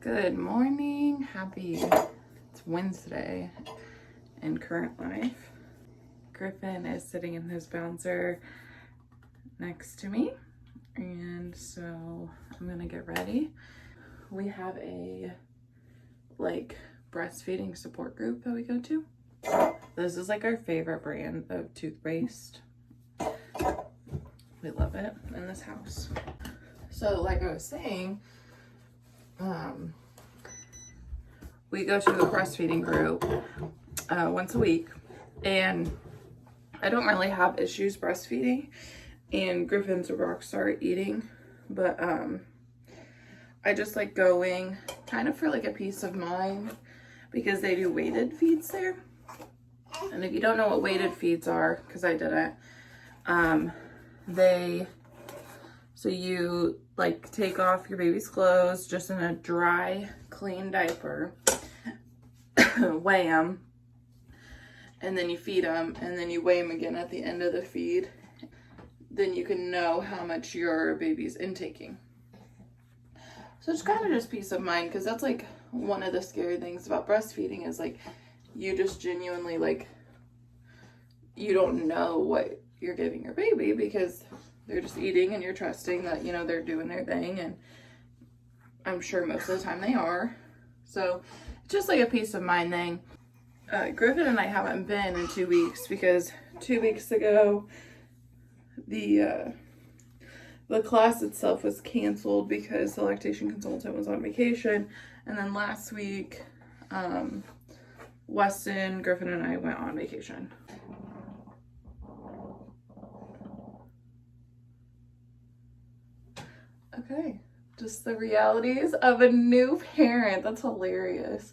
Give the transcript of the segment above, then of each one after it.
Good morning. It's Wednesday in current life. Griffin is sitting in his bouncer next to me, and so I'm gonna get ready. We have a breastfeeding support group that we go to. This is like our favorite brand of toothpaste. We love it in this house. So like I was saying, we go to the breastfeeding group once a week, and I don't really have issues breastfeeding, and Griffin's a rock star at eating, but I just like going kind of for like a peace of mind because they do weighted feeds there. And if you don't know what weighted feeds are, because I didn't, so you like take off your baby's clothes just in a dry, clean diaper, weigh them, and then you feed them, and then you weigh them again at the end of the feed. Then you can know how much your baby's intaking. So it's kind of just peace of mind, because that's like one of the scary things about breastfeeding is like you just genuinely like you don't know what you're giving your baby because they're just eating and you're trusting that, you know, they're doing their thing, and I'm sure most of the time they are. So it's just like a peace of mind thing. Griffin and I haven't been in 2 weeks because 2 weeks ago the class itself was canceled because the lactation consultant was on vacation, and then last week Weston, Griffin, and I went on vacation. Okay, just the realities of a new parent. That's hilarious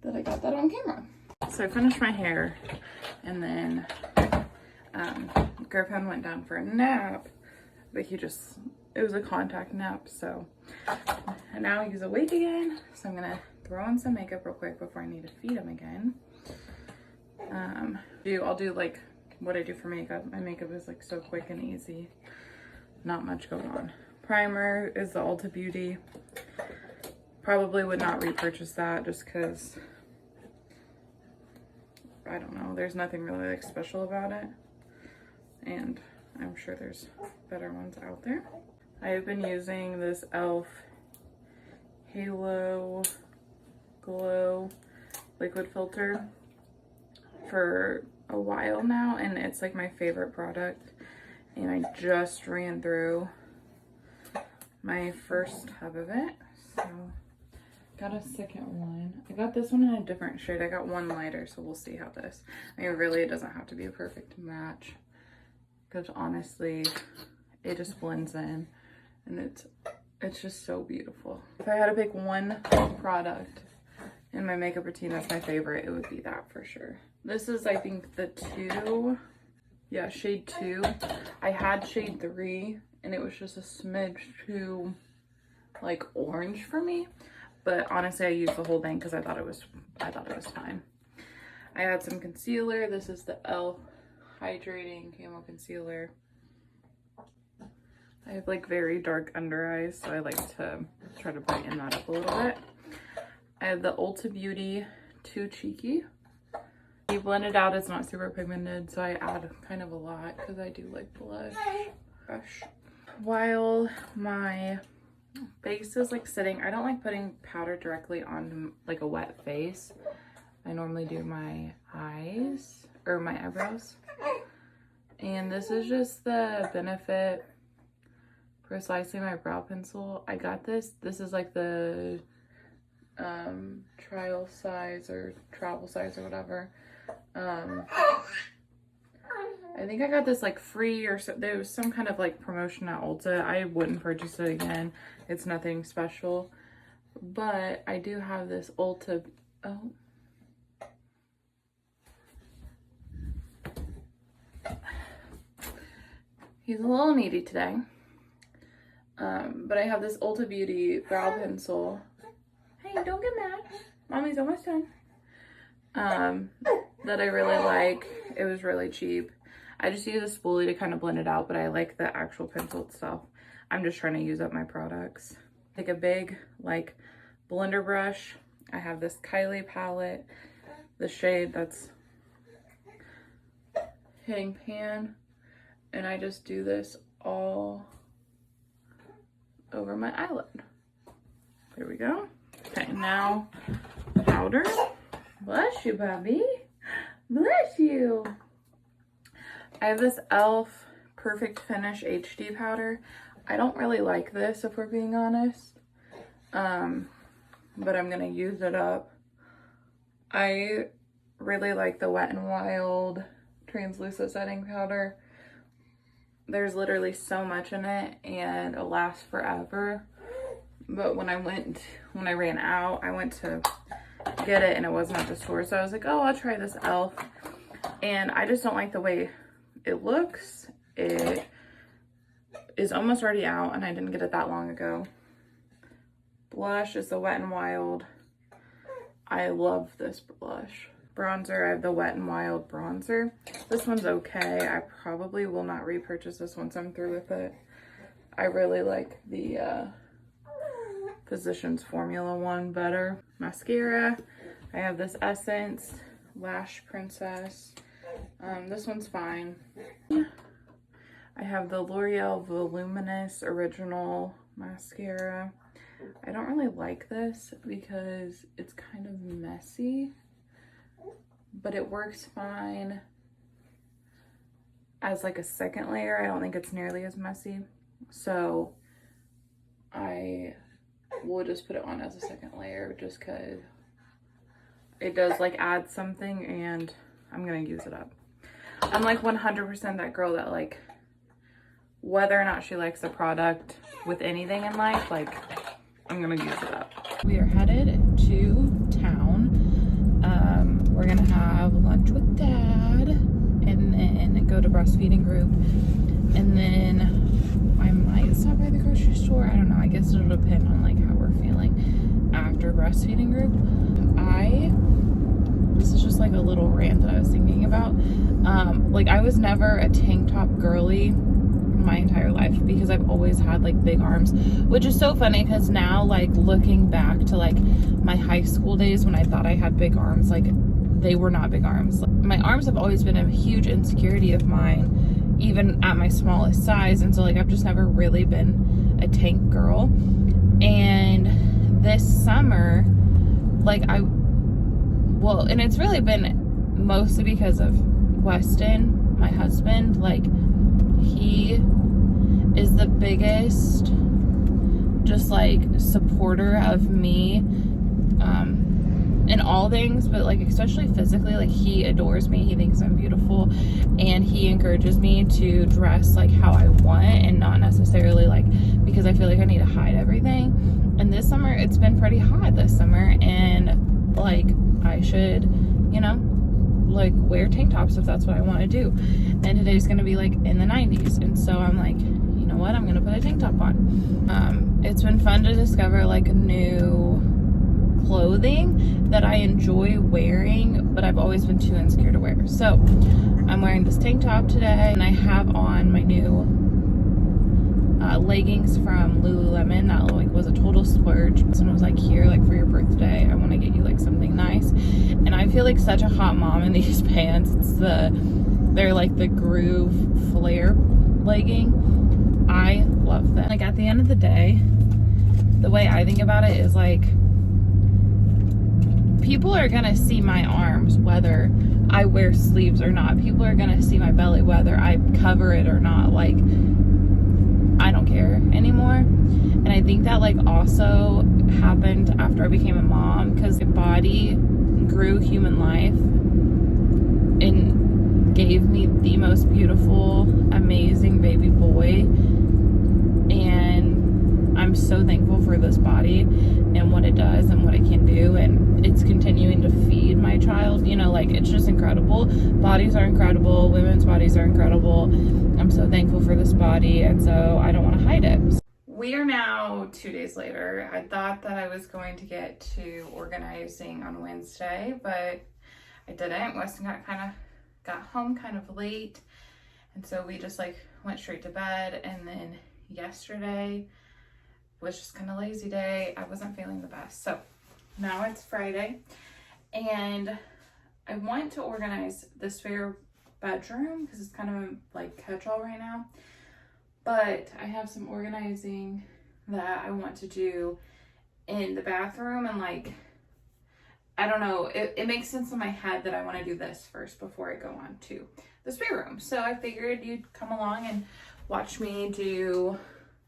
that I got that on camera. So I finished my hair, and then Griffin went down for a nap, but it was a contact nap, so and now he's awake again, so I'm gonna throw on some makeup real quick before I need to feed him again. I'll do like what I do for makeup. My makeup is like so quick and easy, not much going on. Primer is the Ulta Beauty. Probably would not repurchase that just because I don't know, there's nothing really like special about it, and I'm sure there's better ones out there. I have been using this e.l.f. Halo Glow liquid filter for a while now, and it's like my favorite product, and I just ran through my first tub of it, so got a second one. I got this one in a different shade. I got one lighter, so we'll see how this, I mean, really it doesn't have to be a perfect match because honestly it just blends in, and it's just so beautiful. If I had to pick one product in my makeup routine that's my favorite, it would be that for sure. This is, I think, the shade 2. I had shade 3 and it was just a smidge too like orange for me, but honestly I used the whole thing because I thought it was fine. I had some concealer. This is the e.l.f. Hydrating Camo Concealer. I have like very dark under eyes, so I like to try to brighten that up a little bit. I have the Ulta Beauty Too Cheeky. You blend it out, it's not super pigmented, so I add kind of a lot because I do like blush. While my face is like sitting, I don't like putting powder directly on like a wet face. I normally do my eyes or my eyebrows. And this is just the Benefit Precisely My Brow Pencil. I got this. This is like the trial size or travel size or whatever. I think I got this like free, or so, there was some kind of like promotion at Ulta. I wouldn't purchase it again. It's nothing special, but I do have this Ulta. Oh. He's a little needy today. But I have this Ulta Beauty brow pencil. Hey, don't get mad. Mommy's almost done. That I really like. It was really cheap. I just use a spoolie to kind of blend it out, but I like the actual pencil itself. I'm just trying to use up my products. Take a big, like, blender brush. I have this Kylie palette, the shade that's Hitting Pan, and I just do this all over my eyelid. There we go. Okay, now powder. Bless you, Bobby. Bless you. I have this e.l.f. Perfect Finish HD powder. I don't really like this, if we're being honest. But I'm gonna use it up. I really like the Wet n Wild translucent setting powder. There's literally so much in it and it lasts forever. But when I ran out, I went to get it and it wasn't at the store. So I was like, oh, I'll try this e.l.f. And I just don't like the way it looks. It is almost already out and I didn't get it that long ago. Blush is the Wet n Wild. I love this blush. Bronzer, I have the Wet n Wild bronzer. This one's okay. I probably will not repurchase this once I'm through with it. I really like the Physicians Formula one better. Mascara, I have this Essence Lash Princess. This one's fine. I have the L'Oreal Voluminous Original Mascara. I don't really like this because it's kind of messy, but it works fine as like a second layer. I don't think it's nearly as messy, so I will just put it on as a second layer just because it does like add something and I'm gonna use it up. I'm like 100% that girl that like, whether or not she likes the product with anything in life, like I'm gonna use it up. We are headed to town. We're gonna have lunch with Dad and then go to breastfeeding group. And then I might stop by the grocery store. I don't know. I guess it'll depend on like how we're feeling after breastfeeding group. This is just like a little rant that I was thinking about. Like I was never a tank top girly my entire life because I've always had like big arms, which is so funny because now like looking back to like my high school days when I thought I had big arms, like they were not big arms. Like, my arms have always been a huge insecurity of mine, even at my smallest size, and so like I've just never really been a tank girl. And this summer, like and it's really been mostly because of Weston, my husband. Like he is the biggest just like supporter of me in all things, but like especially physically. Like he adores me, he thinks I'm beautiful, and he encourages me to dress like how I want and not necessarily like because I feel like I need to hide everything. And this summer it's been pretty hot this summer, and like I should, you know, like wear tank tops if that's what I want to do. And today's gonna be like in the 90s, and so I'm like, you know what, I'm gonna put a tank top on. It's been fun to discover like new clothing that I enjoy wearing, but I've always been too insecure to wear. So I'm wearing this tank top today, and I have on my new leggings from Lululemon that like was a total splurge. Someone was like, here, like for your birthday, I want to get you like something nice. And I feel like such a hot mom in these pants. They're like the Groove Flare legging. I love them. Like at the end of the day, the way I think about it is like, people are gonna see my arms whether I wear sleeves or not. People are gonna see my belly whether I cover it or not. Like I don't care anymore. And I think that like also happened after I became a mom, because the body grew human life and gave me the most beautiful, amazing baby boy. And I'm so thankful for this body and what it does and what it can do, and it's continuing to feed my child. You know, like it's just incredible. Bodies are incredible. Women's bodies are incredible. I'm so thankful for this body, and so I don't want to hide it. We are now 2 days later. I thought that I was going to get to organizing on Wednesday, but I didn't. Weston got home kind of late, and so we just like went straight to bed. And then yesterday was just kind of lazy day. I wasn't feeling the best. So now it's Friday and I want to organize the spare bedroom because it's kind of like catch-all right now. But I have some organizing that I want to do in the bathroom, and like, I don't know, it makes sense in my head that I want to do this first before I go on to the spare room. So I figured you'd come along and watch me do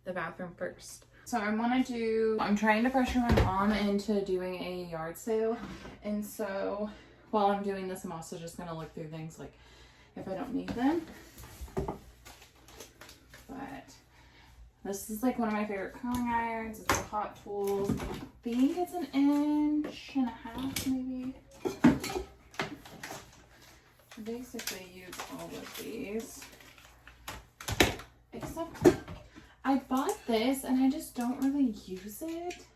the bathroom first. So I'm trying to pressure my mom into doing a yard sale. And so while I'm doing this, I'm also just gonna look through things like if I don't need them. But this is like one of my favorite curling irons. It's a Hot Tools. I think it's 1.5 inches maybe. I basically use all of these. Except I bought this and I just don't really use it.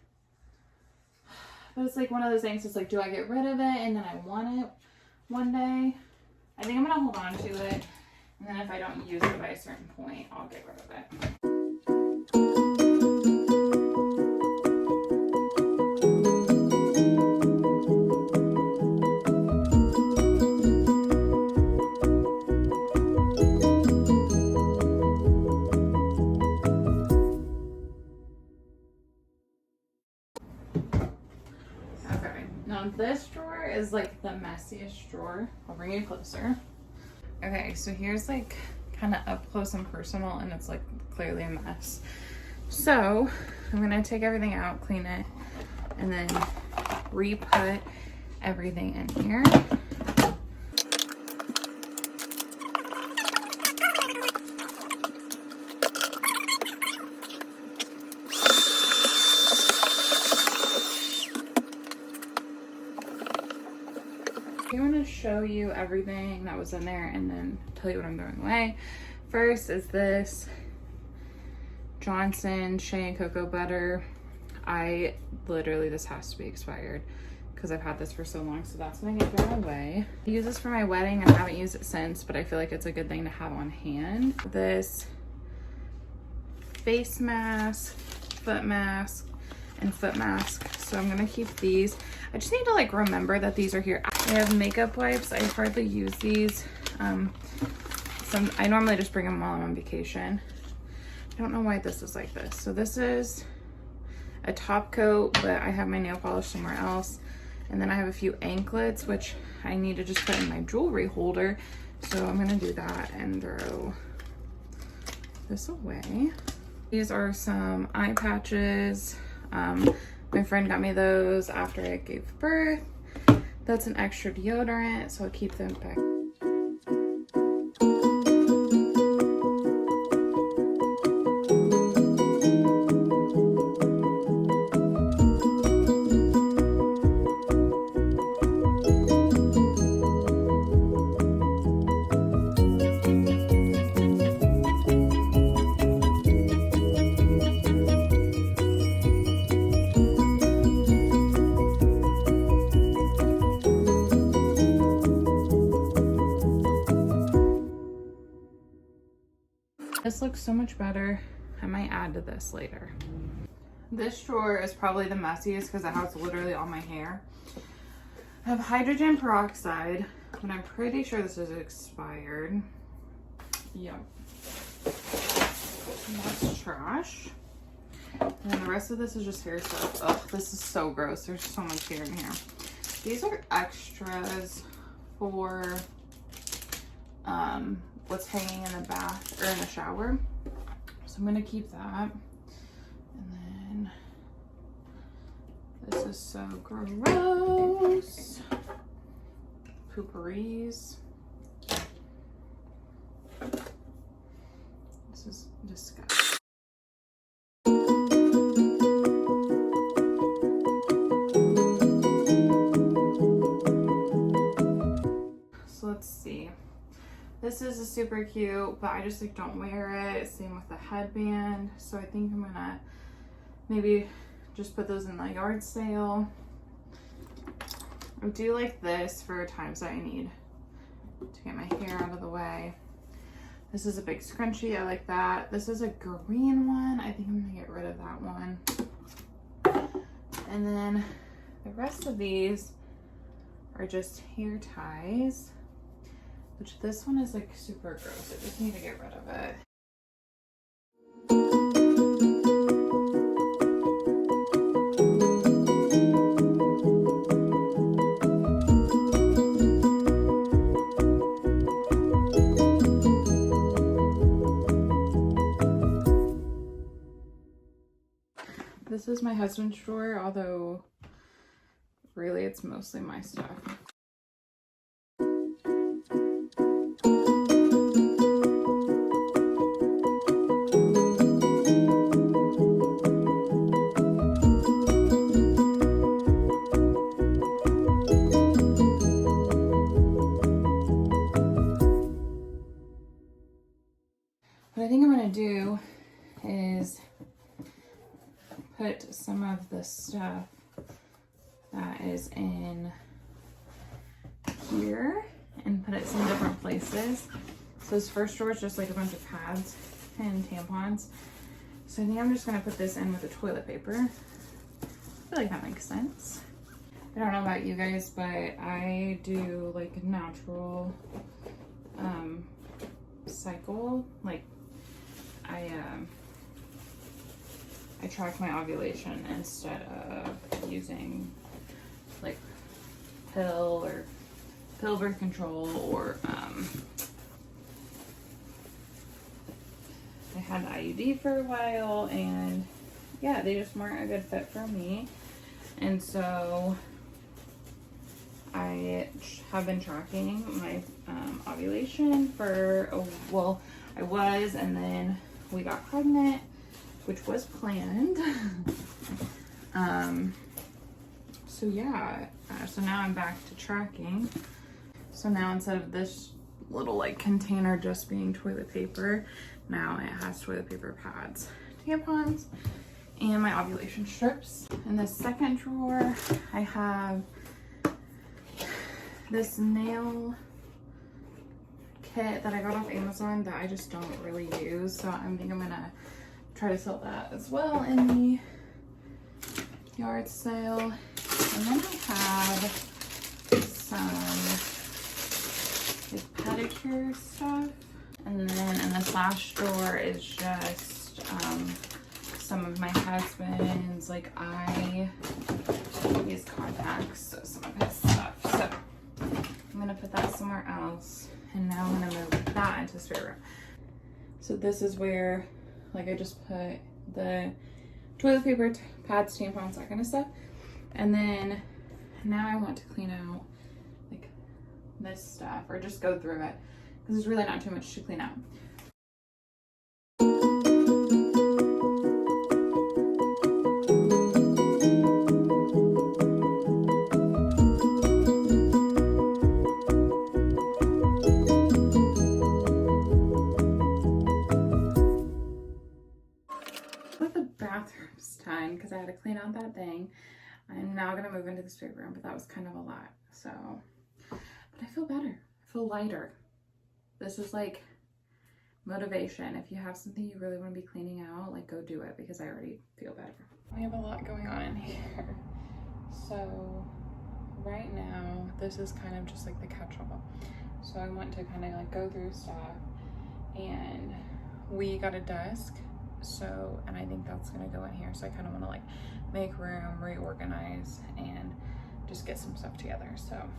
But it's like one of those things, it's like, do I get rid of it and then I want it one day? I think I'm gonna hold on to it. And then if I don't use it by a certain point, I'll get rid of it. Okay, now this drawer is like the messiest drawer. I'll bring you closer. Okay, so here's like kind of up close and personal, and it's like clearly a mess. So I'm gonna take everything out, clean it, and then re-put everything in here. I want to show you everything that was in there and then tell you what I'm throwing away. First is this Johnson Shea and Cocoa Butter. This has to be expired because I've had this for so long, so that's gonna get thrown away. I use this for my wedding and I haven't used it since, but I feel like it's a good thing to have on hand. This face mask, foot mask, and foot mask. So I'm gonna keep these. I just need to like remember that these are here. I have makeup wipes. I hardly use these. I normally just bring them while I'm on vacation. I don't know why this is like this. So this is a top coat, but I have my nail polish somewhere else. And then I have a few anklets, which I need to just put in my jewelry holder. So I'm gonna do that and throw this away. These are some eye patches. My friend got me those after I gave birth. That's an extra deodorant, so I'll keep them back. This looks so much better. I might add to this later. This drawer is probably the messiest because it has literally all my hair. I have hydrogen peroxide, but I'm pretty sure this is expired. Yep. That's trash. And then the rest of this is just hair stuff. Ugh, this is so gross. There's so much hair in here. These are extras for what's hanging in the bath or in the shower. So I'm gonna keep that. And then this is so gross. Pooperies. This is disgusting. So let's see. This is a super cute, but I just like don't wear it. Same with the headband. So I think I'm gonna maybe just put those in the yard sale. I do like this for times that I need to get my hair out of the way. This is a big scrunchie. I like that. This is a green one. I think I'm gonna get rid of that one. And then the rest of these are just hair ties, which this one is like super gross. I just need to get rid of it. This is my husband's drawer, although really it's mostly my stuff. What I think I'm gonna do is put some of the stuff that is in here and put it some different places. So this first drawer is just like a bunch of pads and tampons. So I think I'm just gonna put this in with the toilet paper. I feel like that makes sense. I don't know about you guys, but I do like a natural cycle. Like I track my ovulation instead of using like pill birth control, or I had the IUD for a while, and yeah, they just weren't a good fit for me. And so I have been tracking my ovulation for, well, I was, and then we got pregnant, which was planned. So yeah, so now I'm back to tracking. So now instead of this little like container just being toilet paper, now it has toilet paper pads, tampons, and my ovulation strips. In the second drawer, I have this nail kit that I got off Amazon that I just don't really use. So I think I'm gonna try to sell that as well in the yard sale. And then I have some like pedicure stuff. And then in this last drawer is just some of my husband's like eye, his contacts, so some of his stuff. So I'm gonna put that somewhere else. And now I'm gonna move that into the spare room. So this is where, like, I just put the toilet paper, pads, tampons, that kind of stuff. And then now I want to clean out like this stuff, or just go through it, because there's really not too much to clean out. Because I had to clean out that thing. I'm now gonna move into the spare room, but that was kind of a lot. So, but I feel better. I feel lighter. This is like motivation. If you have something you really want to be cleaning out, like, go do it, because I already feel better. We have a lot going on in here. So right now, this is kind of just like the catch-all. So I want to kind of like go through stuff, and we got a desk. So, and I think that's gonna go in here. So I kind of want to like make room, reorganize, and just get some stuff together. So I'm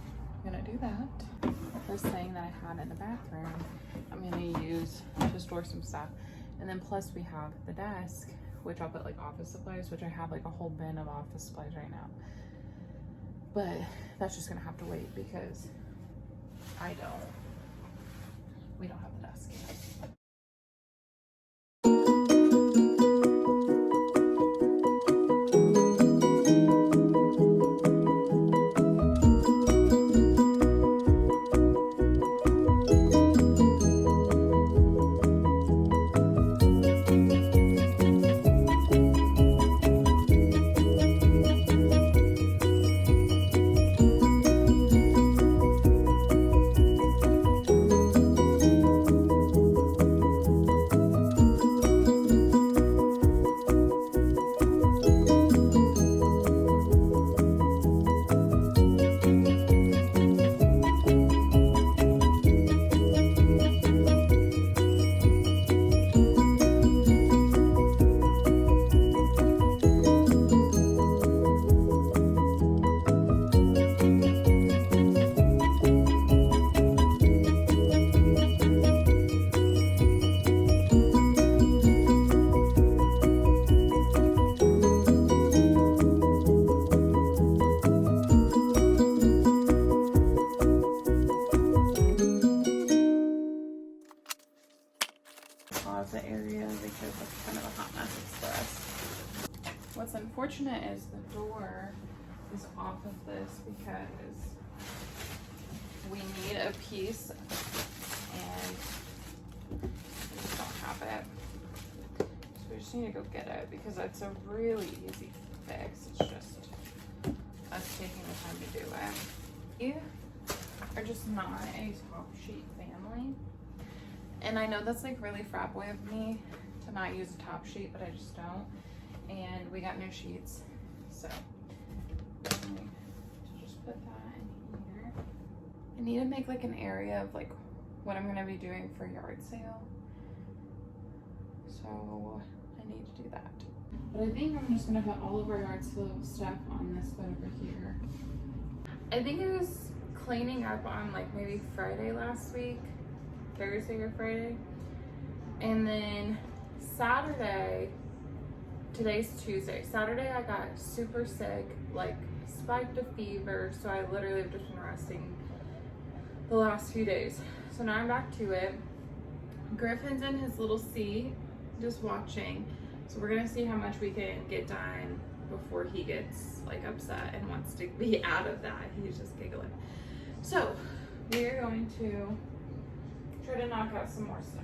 gonna do that. The first thing that I had in the bathroom, I'm gonna use to store some stuff. And then plus we have the desk, which I'll put like office supplies, which I have like a whole bin of office supplies right now. But that's just gonna have to wait, because we don't have the desk yet. unfortunate is the door is off of this because we need a piece and we just don't have it. So we just need to go get it because it's a really easy fix. It's just us taking the time to do it. You are just not a top sheet family. And I know that's like really frat boy of me to not use a top sheet, but I just don't. And we got new sheets, so I'm going to just put that in here. I need to make like an area of like what I'm going to be doing for yard sale, so I need to do that. But I think I'm just going to put all of our yard sale stuff on this bed over here. I think it was cleaning up on like maybe Friday last week, Thursday or Friday, and then Saturday, today's Tuesday, Saturday I got super sick, like spiked a fever, so I literally have just been resting the last few days. So now I'm back to it. Griffin's in his little seat just watching, so we're gonna see how much we can get done before he gets like upset and wants to be out of that. He's just giggling. So we are going to try to knock out some more stuff.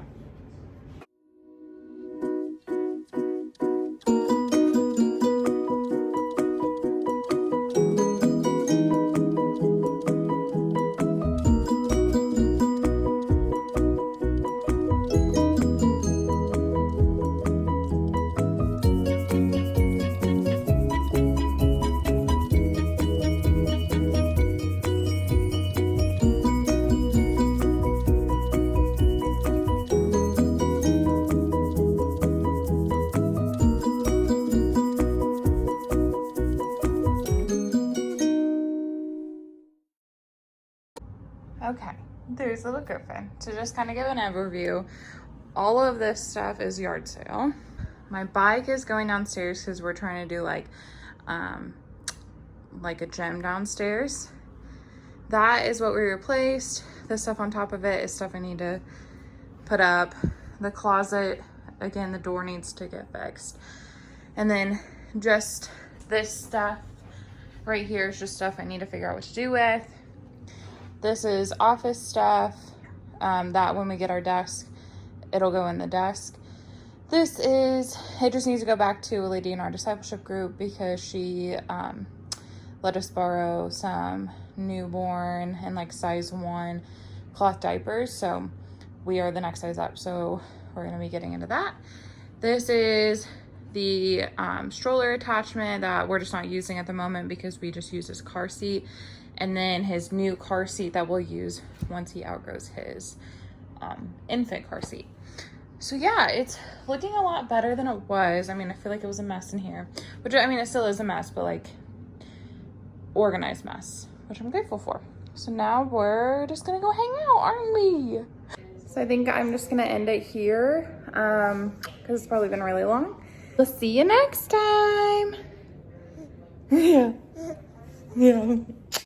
Okay, there's little Griffin. To just kind of give an overview, all of this stuff is yard sale. My bike is going downstairs because we're trying to do like a gym downstairs. That is what we replaced. The stuff on top of it is stuff I need to put up. The closet, again, the door needs to get fixed. And then just this stuff right here is just stuff I need to figure out what to do with. This is office stuff, that when we get our desk, it'll go in the desk. This is, it just needs to go back to a lady in our discipleship group because she let us borrow some newborn and like size 1 cloth diapers. So we are the next size up, so we're gonna be getting into that. This is the stroller attachment that we're just not using at the moment because we just use his car seat. And then his new car seat that we'll use once he outgrows his infant car seat. So yeah, it's looking a lot better than it was. I mean, I feel like it was a mess in here, which I mean, it still is a mess, but like organized mess, which I'm grateful for. So now we're just gonna go hang out, aren't we? So I think I'm just gonna end it here because it's probably been really long. We'll see you next time. Yeah.